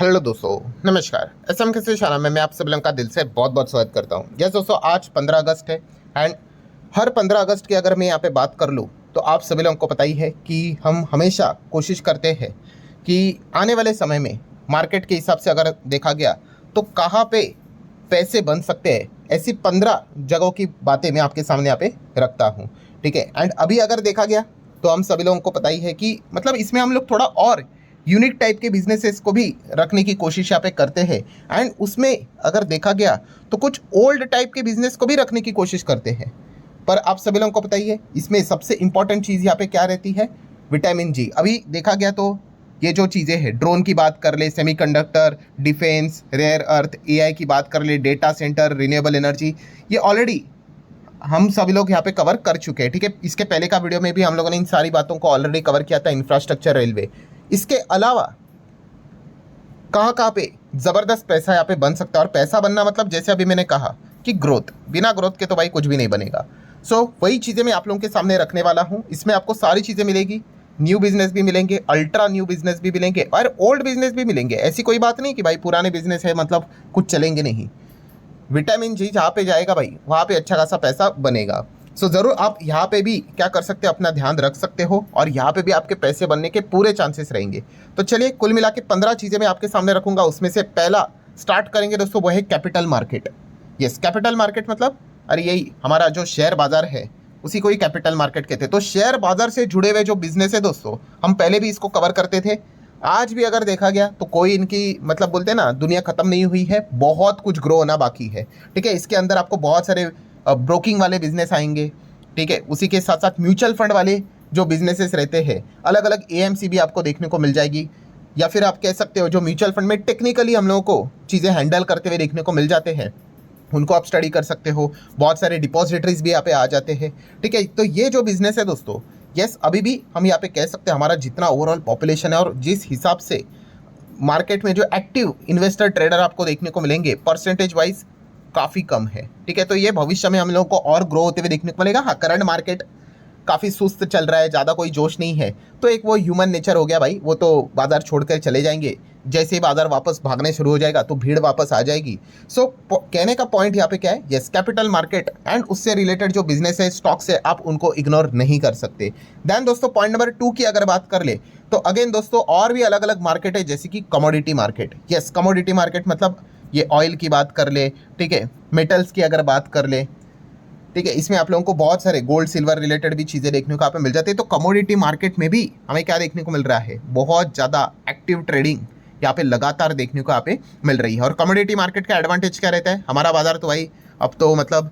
Hello दोस्तों, नमस्कार। SM के इशारा में मैं आप सभी लोगों का दिल से बहुत बहुत स्वागत करता हूँ। यस दोस्तों, आज 15 अगस्त है एंड हर 15 अगस्त की अगर मैं यहाँ पे बात कर लूँ तो आप सभी लोगों को पता ही है कि हम हमेशा कोशिश करते हैं कि आने वाले समय में मार्केट के हिसाब से अगर देखा गया तो कहाँ पे पैसे बन सकते हैं, ऐसी 15 जगहों की बातें मैं आपके सामने यहाँ पे रखता हूँ। ठीक है, एंड अभी अगर देखा गया तो हम सभी लोगों को पता ही है कि मतलब इसमें हम लोग थोड़ा और यूनिक टाइप के बिजनेसेस को भी रखने की कोशिश यहाँ पे करते हैं। एंड उसमें अगर देखा गया तो कुछ ओल्ड टाइप के बिजनेस को भी रखने की कोशिश करते हैं। पर आप सभी लोगों को पता ही है इसमें सबसे इंपॉर्टेंट चीज़ यहाँ पे क्या रहती है, विटामिन जी। अभी देखा गया तो ये जो चीज़ें हैं, ड्रोन की बात कर ले, semiconductor, defence, rare earth, AI की बात कर ले, डेटा सेंटर, रिन्यूएबल एनर्जी, ये ऑलरेडी हम सभी लोग यहाँ पे कवर कर चुके हैं। ठीक है, इसके पहले का वीडियो में भी हम लोगों ने इन सारी बातों को ऑलरेडी कवर किया था, इंफ्रास्ट्रक्चर, रेलवे। इसके अलावा कहाँ कहाँ पे ज़बरदस्त पैसा यहाँ पे बन सकता है। और पैसा बनना मतलब जैसे अभी मैंने कहा कि ग्रोथ, बिना ग्रोथ के तो भाई कुछ भी नहीं बनेगा। वही चीज़ें मैं आप लोगों के सामने रखने वाला हूँ। इसमें आपको सारी चीज़ें मिलेगी, न्यू बिजनेस भी मिलेंगे, अल्ट्रा न्यू बिजनेस भी मिलेंगे और ओल्ड बिजनेस भी मिलेंगे। ऐसी कोई बात नहीं कि भाई पुराने बिजनेस है मतलब कुछ चलेंगे नहीं। विटामिन जी जहाँ पे जाएगा भाई वहाँ पे अच्छा खासा पैसा बनेगा। ज़रूर आप यहाँ पे भी क्या कर सकते हो, अपना ध्यान रख सकते हो और यहाँ पे भी आपके पैसे बनने के पूरे चांसेस रहेंगे। तो चलिए, कुल मिला के 15 चीज़ें मैं आपके सामने रखूँगा। उसमें से पहला स्टार्ट करेंगे दोस्तों, वो है capital market. Yes, capital market मतलब अरे यही हमारा जो शेयर बाजार है उसी को ही कैपिटल मार्केट कहते हैं। तो शेयर बाजार से जुड़े हुए जो बिजनेस है दोस्तों, हम पहले भी इसको कवर करते थे, आज भी अगर देखा गया तो कोई इनकी मतलब बोलते हैं ना, दुनिया खत्म नहीं हुई है, बहुत कुछ ग्रो होना बाकी है। ठीक है, इसके अंदर आपको बहुत सारे ब्रोकिंग वाले बिजनेस आएंगे। ठीक है, उसी के साथ साथ म्यूचुअल फंड वाले जो बिजनेसेस रहते हैं, अलग अलग एएमसी भी आपको देखने को मिल जाएगी। या फिर आप कह सकते हो जो म्यूचुअल फंड में टेक्निकली हम लोगों को चीज़ें हैंडल करते हुए देखने को मिल जाते हैं, उनको आप स्टडी कर सकते हो। बहुत सारे डिपॉजिटरीज भी यहाँ पे आ जाते हैं। ठीक है, तो ये जो बिजनेस है दोस्तों, यस, अभी भी हम यहाँ पे कह सकते हैं हमारा जितना ओवरऑल पॉपुलेशन है और जिस हिसाब से मार्केट में जो एक्टिव इन्वेस्टर ट्रेडर आपको देखने को मिलेंगे परसेंटेज वाइज काफ़ी कम है। ठीक है, तो ये भविष्य में हम लोगों को और ग्रो होते हुए देखने को मिलेगा। हाँ, करंट मार्केट काफ़ी सुस्त चल रहा है, ज़्यादा कोई जोश नहीं है, तो एक वो ह्यूमन नेचर हो गया भाई, वो तो बाजार छोड़कर चले जाएंगे। जैसे ही बाजार वापस भागने शुरू हो जाएगा तो भीड़ वापस आ जाएगी। कहने का पॉइंट यहाँ पे क्या है, यस, कैपिटल मार्केट एंड उससे रिलेटेड जो बिजनेस है, स्टॉक्स है, आप उनको इग्नोर नहीं कर सकते। देन दोस्तों, पॉइंट नंबर 2 की अगर बात कर ले तो अगेन दोस्तों और भी अलग अलग मार्केट है, जैसे कि commodity market. Yes, commodity market मतलब ये ऑयल की बात कर ले, ठीक है, मेटल्स की अगर बात कर ले, ठीक है, इसमें आप लोगों को बहुत सारे गोल्ड सिल्वर रिलेटेड भी चीज़ें देखने को यहाँ पे मिल जाती है। तो कमोडिटी मार्केट में भी हमें क्या देखने को मिल रहा है, बहुत ज़्यादा एक्टिव ट्रेडिंग यहाँ पे लगातार देखने को यहाँ पे मिल रही है। और कमोडिटी मार्केट का एडवांटेज क्या रहता है, हमारा बाजार तो भाई अब तो मतलब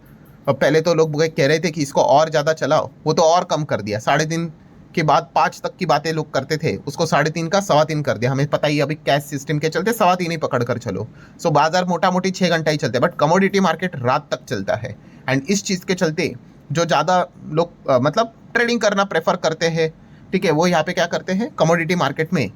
पहले तो लोग कह रहे थे कि इसको और ज़्यादा चलाओ, वो तो और कम कर दिया। 3.5 के बाद 5 तक की बातें लोग करते थे, उसको 3.5 का 3.25 कर दिया। हमें पता ही अभी कैश सिस्टम के चलते 3.25 ही पकड़ कर चलो। बाजार मोटा मोटी 6 घंटा ही चलते हैं, बट कमोडिटी मार्केट रात तक चलता है। एंड इस चीज़ के चलते जो ज़्यादा लोग मतलब ट्रेडिंग करना प्रेफर करते हैं, ठीक है, वो यहाँ पे क्या करते हैं, कमोडिटी मार्केट में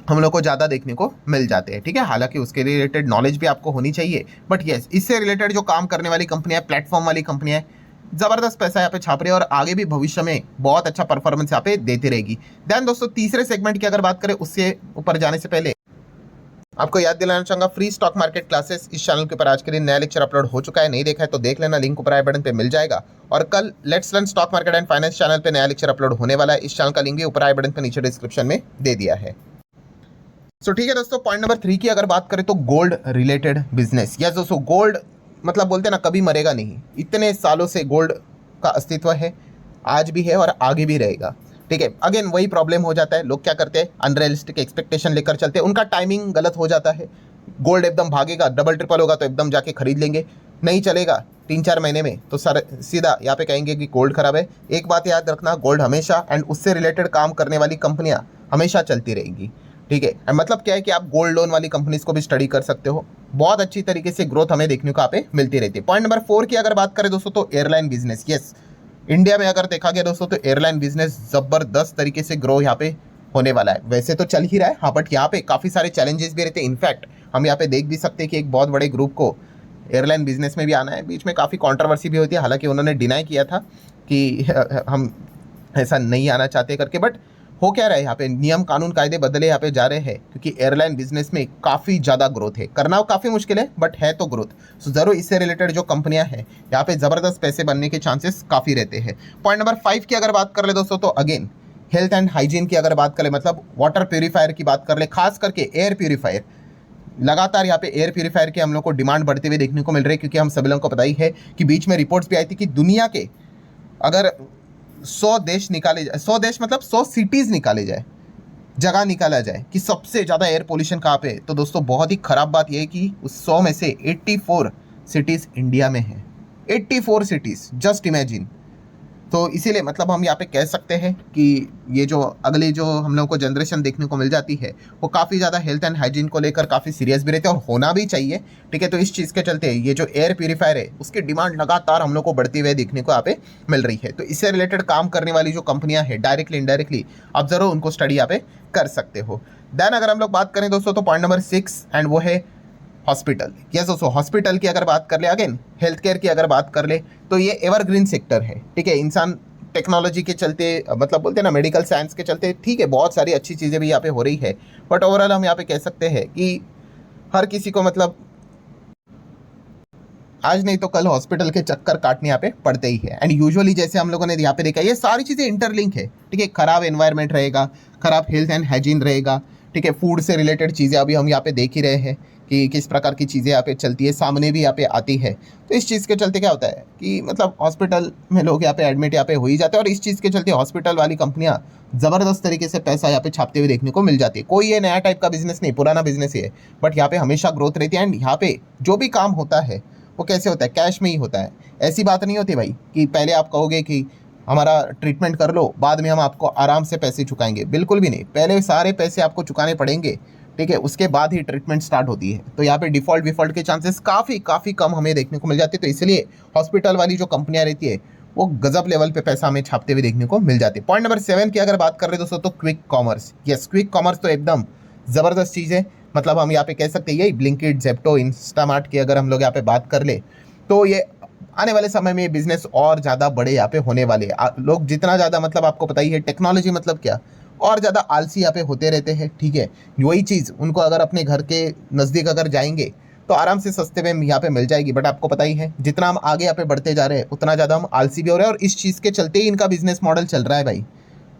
हम लोग को ज़्यादा देखने को मिल जाते हैं। ठीक है, हालांकि उसके रिलेटेड नॉलेज भी आपको होनी चाहिए, बट यस, इससे रिलेटेड जो काम करने वाली कंपनियां, प्लेटफॉर्म वाली कंपनियां ज़बरदस्त पैसा यहाँ पे छाप रही है और आगे भी भविष्य में बहुत अच्छा परफॉर्मेंस यहाँ पे देती रहेगी। देन दोस्तों, तीसरे सेगमेंट की अगर बात करें, उससे ऊपर जाने से पहले आपको याद दिलाना चाहूंगा, फ्री स्टॉक मार्केट क्लासेस इस चैनल के ऊपर आज के दिन नया लेक्चर अपलोड हो चुका है। नहीं देखा है तो देख लेना, लिंक ऊपर आई बटन पे मिल जाएगा। और कल let's learn stock market and finance channel पे नया लेक्चर अपलोड होने वाला है। इस चैनल का लिंक भी ऊपर आई बटन पे नीचे डिस्क्रिप्शन में दे दिया है। ठीक है दोस्तों, पॉइंट नंबर 3 की अगर बात करें तो गोल्ड रिलेटेड बिजनेस। यस दोस्तों, गोल्ड मतलब बोलते हैं ना, कभी मरेगा नहीं। इतने सालों से गोल्ड का अस्तित्व है, आज भी है और आगे भी रहेगा। ठीक है, अगेन वही प्रॉब्लम हो जाता है, लोग क्या करते हैं, अनरियलिस्टिक एक्सपेक्टेशन लेकर चलते हैं, उनका टाइमिंग गलत हो जाता है। गोल्ड एकदम भागेगा, डबल ट्रिपल होगा तो एकदम जाके खरीद लेंगे, नहीं चलेगा 3-4 महीने में तो सर सीधा यहाँ पे कहेंगे कि गोल्ड खराब है। एक बात याद रखना, गोल्ड हमेशा एंड उससे रिलेटेड काम करने वाली कंपनियां हमेशा चलती रहेंगी। ठीक है, मतलब क्या है कि आप गोल्ड लोन वाली कंपनीज को भी स्टडी कर सकते हो, बहुत अच्छी तरीके से ग्रोथ हमें देखने को यहाँ पे मिलती रहती है। पॉइंट नंबर 4 की अगर बात करें दोस्तों तो एयरलाइन बिजनेस। यस, इंडिया में अगर देखा गया दोस्तों तो एयरलाइन बिजनेस जबरदस्त तरीके से ग्रो यहाँ पे होने वाला है। वैसे तो चल ही रहा है, हाँ, बट यहाँ पे काफ़ी सारे चैलेंजेस भी रहते हैं। इनफैक्ट हम यहाँ पे देख भी सकते हैं कि एक बहुत बड़े ग्रुप को एयरलाइन बिजनेस में भी आना है। बीच में काफ़ी कंट्रोवर्सी भी होती है, हालांकि उन्होंने डिनाई किया था कि हम ऐसा नहीं आना चाहते करके, बट हो क्या रहा है यहाँ पे, नियम कानून कायदे बदले यहाँ पे जा रहे हैं, क्योंकि एयरलाइन बिजनेस में काफ़ी ज़्यादा ग्रोथ है, करना काफ़ी मुश्किल है बट है तो ग्रोथ। सो ज़रूर इससे रिलेटेड जो कंपनियां हैं यहाँ पे ज़बरदस्त पैसे बनने के चांसेस काफ़ी रहते हैं। पॉइंट नंबर 5 की अगर बात कर ले दोस्तों, तो अगेन हेल्थ एंड हाइजीन की अगर बात करें, मतलब वाटर प्योरीफायर की बात कर ले, खास करके एयर प्योरीफायर। लगातार यहाँ पे एयर प्योरीफायर के हम लोग को डिमांड बढ़ते हुए देखने को मिल रही है, क्योंकि हम सभी लोगों को पता ही है कि बीच में रिपोर्ट्स भी आई थी कि दुनिया के अगर 100 देश निकाले जाए, 100 देश मतलब 100 सिटीज़ निकाले जाए, जगह निकाला जाए कि सबसे ज़्यादा एयर पोल्यूशन कहाँ पे, तो दोस्तों बहुत ही ख़राब बात यह है कि उस 100 में से 84 सिटीज़ इंडिया में हैं। 84 सिटीज़, जस्ट इमेजिन। तो इसीलिए मतलब हम यहाँ पे कह सकते हैं कि ये जो अगली जो हम लोगों को जनरेशन देखने को मिल जाती है वो काफ़ी ज़्यादा हेल्थ एंड हाइजीन को लेकर काफ़ी सीरियस भी रहते हैं, और होना भी चाहिए, ठीक है। तो इस चीज़ के चलते ये जो एयर प्यूरीफायर है उसकी डिमांड लगातार हम लोग को बढ़ती हुई देखने को यहाँ पे मिल रही है। तो इससे रिलेटेड काम करने वाली जो कंपनियाँ हैं डायरेक्टली इनडायरेक्टली, आप ज़रूर उनको स्टडी यहाँ पे कर सकते हो। देन अगर हम लोग बात करें दोस्तों, तो पॉइंट नंबर 6 एंड वो है हॉस्पिटल। यस दोस्तों, हॉस्पिटल की अगर बात कर ले, अगेन हेल्थ केयर की अगर बात कर ले, तो ये एवरग्रीन सेक्टर है, ठीक है। इंसान टेक्नोलॉजी के चलते, मतलब बोलते हैं ना मेडिकल साइंस के चलते, ठीक है बहुत सारी अच्छी चीज़ें भी यहाँ पे हो रही है, बट ओवरऑल हम यहाँ पे कह सकते हैं कि हर किसी को मतलब आज नहीं तो कल हॉस्पिटल के चक्कर काटने यहाँ पे पड़ते ही है। एंड यूजुअली जैसे हम लोगों ने यहाँ पे देखा, ये सारी चीज़ें इंटरलिंक है, ठीक है। खराब एनवायरनमेंट रहेगा, खराब हेल्थ एंड हाइजीन रहेगा, ठीक है। फूड से रिलेटेड चीज़ें अभी हम यहाँ पे देख ही रहे हैं कि किस प्रकार की चीज़ें यहाँ पे चलती है, सामने भी यहाँ पे आती है। तो इस चीज़ के चलते क्या होता है कि मतलब हॉस्पिटल में लोग यहाँ पे एडमिट यहाँ पे हो ही जाते हैं, और इस चीज़ के चलते हॉस्पिटल वाली कंपनियाँ ज़बरदस्त तरीके से पैसा यहाँ पे छापते हुए देखने को मिल जाती है। कोई ये नया टाइप का बिजनेस नहीं, पुराना बिजनेस ही है, बट यहाँ पे हमेशा ग्रोथ रहती है। एंड यहाँ पे जो भी काम होता है वो कैसे होता है, कैश में ही होता है। ऐसी बात नहीं होती भाई कि पहले आप कहोगे कि हमारा ट्रीटमेंट कर लो, बाद में हम आपको आराम से पैसे चुकाएंगे, बिल्कुल भी नहीं। पहले सारे पैसे आपको चुकाने पड़ेंगे, ठीक है, उसके बाद ही ट्रीटमेंट स्टार्ट होती है। तो यहाँ पे डिफ़ॉल्ट विफॉल्ट के चांसेस काफ़ी कम हमें देखने को मिल जाते हैं। तो इसलिए हॉस्पिटल वाली जो कंपनियाँ रहती है वो गजब लेवल पे पैसा हमें छापते हुए देखने को मिल जाती है। पॉइंट नंबर 7 की अगर बात कर रहे हैं दोस्तों, तो quick commerce. Yes, quick commerce तो एकदम ज़बरदस्त चीज़ है। मतलब हम यहाँ पे कह सकते हैं यही ब्लिंकिट, जेप्टो, इंस्टामार्ट की अगर हम लोग यहाँ पे बात कर ले, तो ये आने वाले समय में ये बिजनेस और ज़्यादा बड़े यहाँ पे होने वाले हैं। लोग जितना ज़्यादा, मतलब आपको पता ही है टेक्नोलॉजी मतलब क्या, और ज़्यादा आलसी यहाँ पे होते रहते हैं, ठीक है। वही चीज़ उनको अगर अपने घर के नज़दीक अगर जाएंगे तो आराम से सस्ते में यहाँ पे मिल जाएगी। बट आपको पता ही है जितना हम आगे यहाँ पे बढ़ते जा रहे हैं उतना ज़्यादा हम आलसी भी हो रहे हैं, और इस चीज़ के चलते ही इनका बिजनेस मॉडल चल रहा है भाई,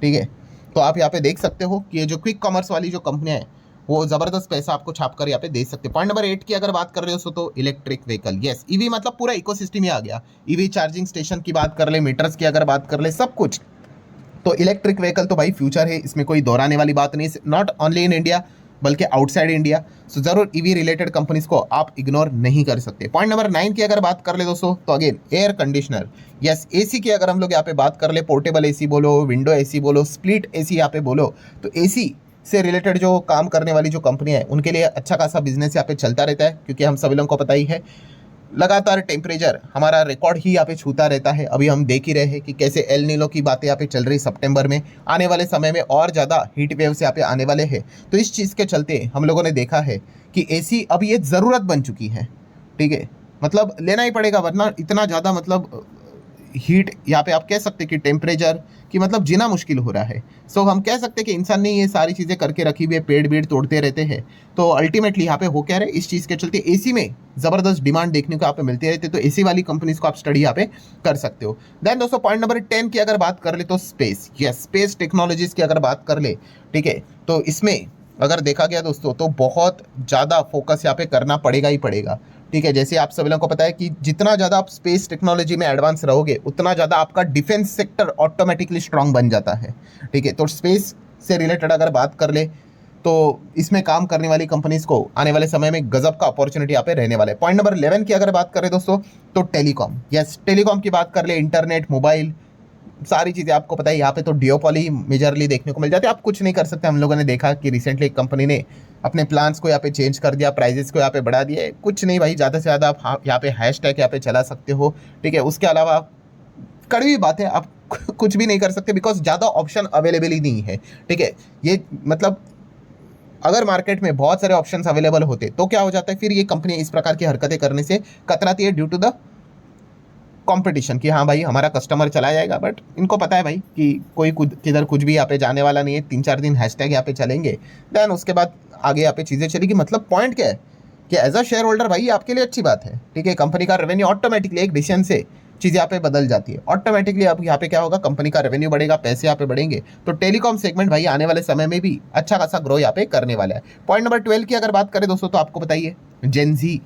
ठीक है। तो आप यहाँ पे देख सकते हो कि ये जो क्विक कॉमर्स वाली जो कंपनियाँ हैं वो ज़बरदस्त पैसा आपको छाप कर यहाँ पे दे सकते हैं। पॉइंट नंबर 8 की अगर बात कर रहे हो तो इलेक्ट्रिक व्हीकल। यस, ईवी मतलब पूरा इकोसिस्टम ही आ गया। ईवी चार्जिंग स्टेशन की बात कर ले, मीटर्स की अगर बात कर ले, सब कुछ। तो इलेक्ट्रिक व्हीकल तो भाई फ्यूचर है, इसमें कोई दोहराने वाली बात नहीं। नॉट ओनली इन इंडिया बल्कि आउटसाइड इंडिया। सो जरूर ईवी रिलेटेड कंपनीज को आप इग्नोर नहीं कर सकते। पॉइंट नंबर 9 की अगर बात कर ले दोस्तों, तो again air conditioner. Yes, AC की अगर हम लोग यहाँ पे बात कर ले, पोर्टेबल एसी बोलो, विंडो एसी बोलो, स्प्लिट एसी यहाँ पे बोलो, तो एसी से रिलेटेड जो काम करने वाली जो कंपनी है उनके लिए अच्छा खासा बिजनेस यहाँ पे चलता रहता है, क्योंकि हम सभी लोगों को पता ही है लगातार टेम्परेचर हमारा रिकॉर्ड ही यहाँ पे छूता रहता है। अभी हम देख ही रहे हैं कि कैसे एल नीनो की बातें यहाँ पे चल रही सितंबर में, आने वाले समय में और ज़्यादा हीट वेव्स यहाँ पे आने वाले हैं। तो इस चीज़ के चलते हम लोगों ने देखा है कि एसी अब ये ज़रूरत बन चुकी है, ठीक है। मतलब लेना ही पड़ेगा, वरना इतना ज़्यादा मतलब हीट यहाँ पे आप कह सकते हैं कि टेम्परेचर की मतलब जीना मुश्किल हो रहा है। सो हम कह सकते हैं कि इंसान ने ये सारी चीज़ें करके रखी हुई है, पेड़ बेड़ तोड़ते रहते हैं। तो अल्टीमेटली यहाँ पे हो क्या रहे, इस चीज़ के चलते एसी में ज़बरदस्त डिमांड देखने को यहाँ पे मिलती रहती है। तो एसी वाली कंपनीज को आप स्टडी यहाँ पे कर सकते हो। देन दोस्तों पॉइंट नंबर 10 की अगर बात कर ले, तो स्पेस। यस, स्पेस टेक्नोलॉजीज़ की अगर बात कर ले, ठीक है, तो इसमें अगर देखा गया दोस्तों तो बहुत ज़्यादा फोकस यहाँ पे करना पड़ेगा ही पड़ेगा, ठीक है। जैसे आप सभी लोगों को पता है कि जितना ज़्यादा आप स्पेस टेक्नोलॉजी में एडवांस रहोगे उतना ज़्यादा आपका डिफेंस सेक्टर ऑटोमेटिकली स्ट्रांग बन जाता है, ठीक है। तो स्पेस से रिलेटेड अगर बात कर ले तो इसमें काम करने वाली कंपनीज को आने वाले समय में गजब का अपॉर्चुनिटी यहाँ पे रहने वाला है। पॉइंट नंबर 11 की अगर बात करें दोस्तों, तो टेलीकॉम। यस, टेलीकॉम की बात कर ले, इंटरनेट, मोबाइल, सारी चीज़ें आपको पता है यहाँ पे तो डियोपॉली मेजरली देखने को मिल जाती है। आप कुछ नहीं कर सकते। हम लोगों ने देखा कि रिसेंटली एक कंपनी ने अपने प्लान्स को यहाँ पे चेंज कर दिया, प्राइजेस को यहाँ पे बढ़ा दिया। कुछ नहीं भाई, ज़्यादा से ज़्यादा आप यहाँ पे हैशटैग यहाँ पे चला सकते हो, ठीक है। उसके अलावा कड़वी बात है, आप कुछ भी नहीं कर सकते, बिकॉज ज़्यादा ऑप्शन अवेलेबल ही नहीं है, ठीक है। ये मतलब अगर मार्केट में बहुत सारे ऑप्शंस अवेलेबल होते तो क्या हो जाता है, फिर ये कंपनी इस प्रकार की हरकतें करने से कतराती है ड्यू टू द कंपटीशन कि हाँ भाई हमारा कस्टमर चला जाएगा, बट इनको पता है भाई कि कोई किधर कुछ भी यहाँ पे जाने वाला नहीं है, 3-4 दिन हैशटैग यहाँ पे चलेंगे, देन उसके बाद आगे यहाँ पे चीज़ें चलेगी। मतलब पॉइंट क्या है कि एज अ शेयर होल्डर भाई आपके लिए अच्छी बात है, ठीक है। कंपनी का रेवेन्यू ऑटोमेटिकली एक डिसीजन से चीज़ यहाँ पे बदल जाती है, ऑटोमेटिकली अब यहाँ पे क्या होगा, कंपनी का रेवेन्यू बढ़ेगा, पैसे यहाँ पे बढ़ेंगे। तो टेलीकॉम सेगमेंट भाई आने वाले समय में भी अच्छा खासा ग्रो यहाँ पे करने वाला है। पॉइंट नंबर 12 की अगर बात करें दोस्तों, तो आपको बताइए जेन जी,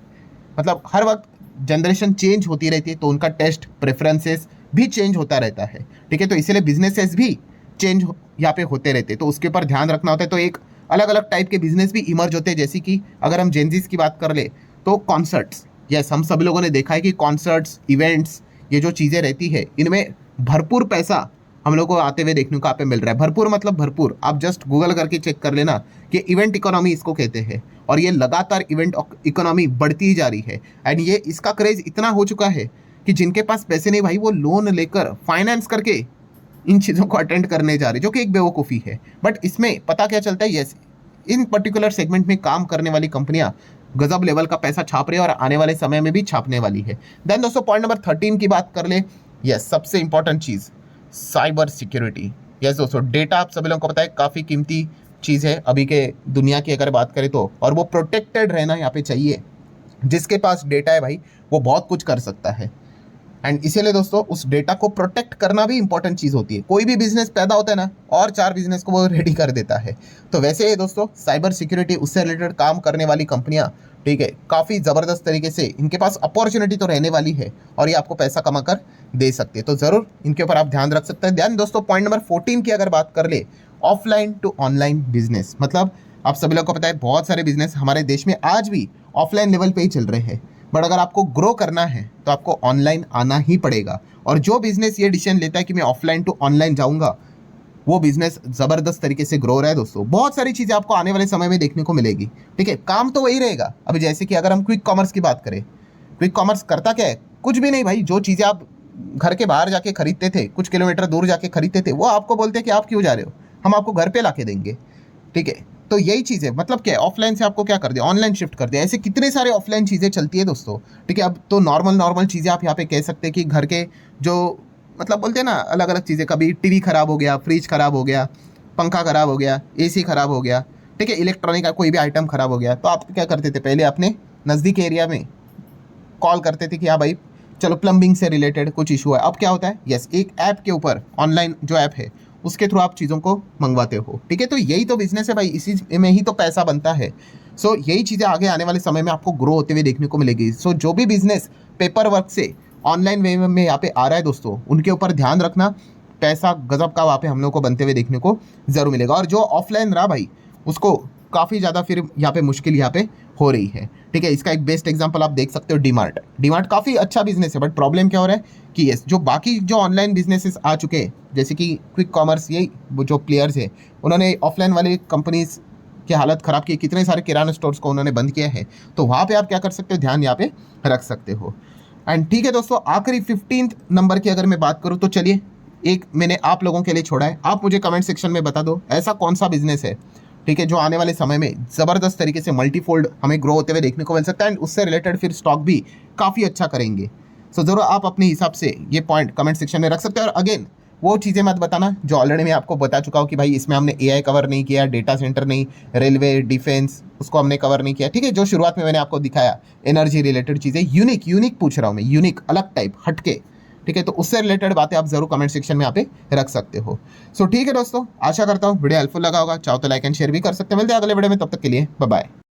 मतलब हर वक्त जनरेशन चेंज होती रहती है, तो उनका टेस्ट प्रेफरेंसेस भी चेंज होता रहता है, ठीक है। तो इसीलिए बिजनेसेस भी चेंज यहाँ पे होते रहते हैं, तो उसके ऊपर ध्यान रखना होता है। तो एक अलग अलग टाइप के बिजनेस भी इमर्ज होते हैं, जैसे कि अगर हम जेनजीज की बात कर ले तो कॉन्सर्ट्स, यस हम सभी लोगों ने देखा है कि कॉन्सर्ट्स, इवेंट्स, ये जो चीज़ें रहती है इनमें भरपूर पैसा हम लोग को आते हुए देखने को यहाँ पे मिल रहा है। भरपूर मतलब भरपूर, आप जस्ट गूगल करके चेक कर लेना कि इवेंट इकोनॉमी इसको कहते हैं, और ये लगातार इवेंट इकोनॉमी बढ़ती ही जा रही है। एंड ये इसका क्रेज इतना हो चुका है कि जिनके पास पैसे नहीं भाई, वो लोन लेकर फाइनेंस करके इन चीज़ों को अटेंड करने जा रहे, जो कि एक बेवकूफ़ी है। बट इसमें पता क्या चलता है, यस इन पर्टिकुलर सेगमेंट में काम करने वाली कंपनियां गजब लेवल का पैसा छाप रही है और आने वाले समय में भी छापने वाली है। देन दोस्तों पॉइंट नंबर 13 की बात कर ले, यस सबसे इंपॉर्टेंट चीज़ साइबर सिक्योरिटी। यस दोस्तों, डेटा आप सभी लोगों को पता है काफ़ी कीमती चीज़ है अभी के दुनिया की अगर बात करें तो, और वो प्रोटेक्टेड रहना यहाँ पे चाहिए। जिसके पास डेटा है भाई वो बहुत कुछ कर सकता है, एंड इसीलिए दोस्तों उस डेटा को प्रोटेक्ट करना भी इंपॉर्टेंट चीज़ होती है। कोई भी बिजनेस पैदा होता है ना, और 4 बिजनेस को वो रेडी कर देता है। तो वैसे ही दोस्तों साइबर सिक्योरिटी, उससे रिलेटेड काम करने वाली कंपनियां, ठीक है, काफ़ी ज़बरदस्त तरीके से इनके पास अपॉर्चुनिटी तो रहने वाली है, और ये आपको पैसा कमा कर दे सकते हैं। तो ज़रूर इनके ऊपर आप ध्यान रख सकते हैं। ध्यान दोस्तों पॉइंट नंबर 14 की अगर बात कर ले, ऑफलाइन टू ऑनलाइन बिजनेस। मतलब आप सभी लोगों को पता है बहुत सारे बिजनेस हमारे देश में आज भी ऑफलाइन लेवल पे ही चल रहे हैं, बट अगर आपको ग्रो करना है तो आपको ऑनलाइन आना ही पड़ेगा। और जो बिजनेस ये डिसीजन लेता है कि मैं ऑफलाइन टू ऑनलाइन जाऊंगा, वो बिजनेस ज़बरदस्त तरीके से ग्रो रहा है दोस्तों। बहुत सारी चीज़ें आपको आने वाले समय में देखने को मिलेगी, ठीक है। काम तो वही रहेगा। अब जैसे कि अगर हम क्विक कॉमर्स की बात करें, क्विक कॉमर्स करता क्या है, कुछ भी नहीं भाई। जो चीज़ें आप घर के बाहर जाके खरीदते थे, कुछ किलोमीटर दूर जाके खरीदते थे, वो आपको बोलते हैं कि आप क्यों जा रहे हो, हम आपको घर पे ला के देंगे, ठीक है। तो यही चीज़ है, मतलब क्या है, ऑफलाइन से आपको क्या कर दिया, ऑनलाइन शिफ्ट कर दिया। ऐसे कितने सारे ऑफलाइन चीज़ें चलती है दोस्तों, ठीक है। अब तो नॉर्मल चीज़ें आप यहाँ पे कह सकते हैं कि घर के जो मतलब बोलते हैं ना अलग अलग चीज़ें, कभी टीवी ख़राब हो गया, फ्रिज ख़राब हो गया, पंखा ख़राब हो गया, एसी ख़राब हो गया, ठीक है, इलेक्ट्रॉनिक का कोई भी आइटम ख़राब हो गया, तो आप क्या करते थे, पहले अपने नज़दीक एरिया में कॉल करते थे कि हाँ भाई चलो प्लम्बिंग से रिलेटेड कुछ इशू है। अब क्या होता है, यस एक ऐप के ऊपर, ऑनलाइन जो ऐप है उसके थ्रू आप चीज़ों को मंगवाते हो, ठीक है। तो यही तो बिजनेस है भाई, इसी में ही तो पैसा बनता है। सो यही चीज़ें आगे आने वाले समय में आपको ग्रो होते हुए देखने को मिलेगी। सो जो भी बिजनेस पेपर वर्क से ऑनलाइन वे में यहाँ पे आ रहा है दोस्तों, उनके ऊपर ध्यान रखना, पैसा गजब का वहाँ पे हम लोग को बनते हुए देखने को ज़रूर मिलेगा। और जो ऑफलाइन रहा भाई, उसको काफ़ी ज़्यादा फिर यहाँ पे मुश्किल यहाँ पे हो रही है, ठीक है। इसका एक बेस्ट एग्जांपल आप देख सकते हो, डीमार्ट काफ़ी अच्छा बिजनेस है, बट प्रॉब्लम क्या हो रहा है कि यस जो बाकी जो ऑनलाइन बिजनेसेस आ चुके हैं, जैसे कि क्विक कॉमर्स, यही वो जो प्लेयर्स है, उन्होंने ऑफलाइन वाले कंपनीज की हालत ख़राब की, कितने सारे किराना स्टोर्स को उन्होंने बंद किया है। तो वहाँ पे आप क्या कर सकते हो, ध्यान यहाँ पे रख सकते हो। एंड ठीक है दोस्तों, आखिरी 15 नंबर की अगर मैं बात करूँ तो चलिए, एक मैंने आप लोगों के लिए छोड़ा है, आप मुझे कमेंट सेक्शन में बता दो ऐसा कौन सा बिजनेस है, ठीक है, जो आने वाले समय में ज़बरदस्त तरीके से मल्टीफोल्ड हमें ग्रो होते हुए देखने को मिल सकता है, एंड उससे रिलेटेड फिर स्टॉक भी काफ़ी अच्छा करेंगे। सो ज़रूर आप अपने हिसाब से ये पॉइंट कमेंट सेक्शन में रख सकते हैं। और अगेन वो चीज़ें मत बताना जो ऑलरेडी मैं आपको बता चुका हूँ कि भाई इसमें हमने एआई कवर नहीं किया, डेटा सेंटर नहीं, रेलवे, डिफेंस, उसको हमने कवर नहीं किया, ठीक है। जो शुरुआत में मैंने आपको दिखाया एनर्जी रिलेटेड चीज़ें, यूनिक पूछ रहा हूँ मैं, यूनिक अलग टाइप हटके, ठीक है। तो उससे रिलेटेड बातें आप जरूर कमेंट सेक्शन में यहाँ पे रख सकते हो। सो ठीक है दोस्तों, आशा करता हूँ वीडियो हेल्पफुल लगा होगा। चाहो तो लाइक एंड शेयर भी कर सकते हैं। मिलते हैं अगले वीडियो में, तब तक के लिए बाय बाय।